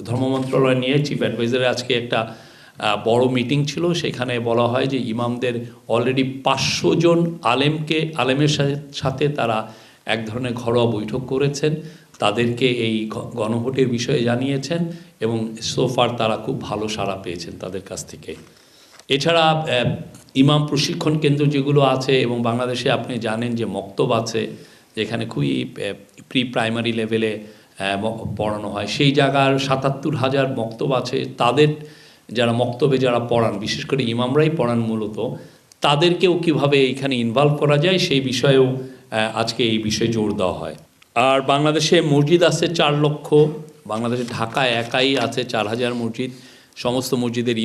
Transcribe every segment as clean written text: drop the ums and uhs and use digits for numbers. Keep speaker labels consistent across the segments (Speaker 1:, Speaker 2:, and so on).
Speaker 1: ধর্ম মন্ত্রণালয় নিয়ে চিফ অ্যাডভাইজারের আজকে একটা বড় মিটিং ছিল। সেখানে বলা হয় যে ইমামদের অলরেডি ৫০০ জন আলেমের সাথে তারা এক ধরনের ঘরোয়া বৈঠক করেছেন, তাদেরকে এই গণভোটের বিষয়ে জানিয়েছেন এবং সোফার তারা খুব ভালো সাড়া পেয়েছেন তাদের কাছ থেকে। এছাড়া ইমাম প্রশিক্ষণ কেন্দ্র যেগুলো আছে এবং বাংলাদেশে আপনি জানেন যে মক্তব আছে, যেখানে খুবই প্রি প্রাইমারি লেভেলে পড়ানো হয়, সেই জায়গার ৭৭,০০০ মক্তব আছে। তাদের যারা মক্তবে যারা পড়ান, বিশেষ করে ইমামরাই পড়ান মূলত, তাদেরকেও কীভাবে এইখানে ইনভলভ করা যায় সেই বিষয়েও আজকে এই বিষয়ে জোর দেওয়া হয়। আর বাংলাদেশে মসজিদ আছে ৪ লক্ষ, বাংলাদেশে ঢাকায় একাই আছে ৪,০০০ মসজিদ। সমস্ত মসজিদের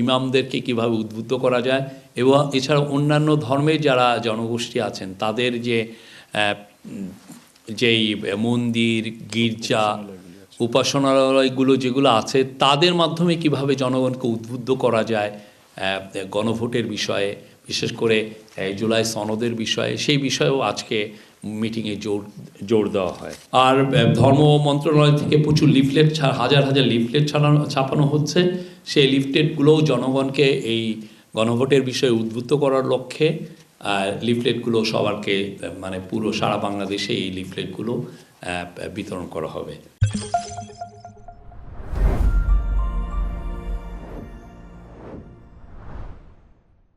Speaker 1: ইমামদেরকে কিভাবে উদ্বুদ্ধ করা যায় এবং এছাড়া অন্যান্য ধর্মের যারা জনগোষ্ঠী আছেন তাদের যেই মন্দির, গির্জা, উপাসনালয়গুলো যেগুলো আছে তাদের মাধ্যমে কিভাবে জনগণকে উদ্বুদ্ধ করা যায় গণভোটের বিষয়ে, বিশেষ করে জুলাই সনদের বিষয়ে, সেই বিষয়েও আজকে মিটিংয়ে জোর দেওয়া হয়। আর ধর্ম মন্ত্রণালয় থেকে প্রচুর লিফলেট, হাজার হাজার লিফলেট ছাপানো হচ্ছে। সেই লিফলেটগুলোও জনগণকে এই গণভোটের বিষয়ে উদ্বুদ্ধ করার লক্ষ্যে লিফলেটগুলো সবারকে পুরো সারা বাংলাদেশে এই লিফলেটগুলো বিতরণ করা হবে।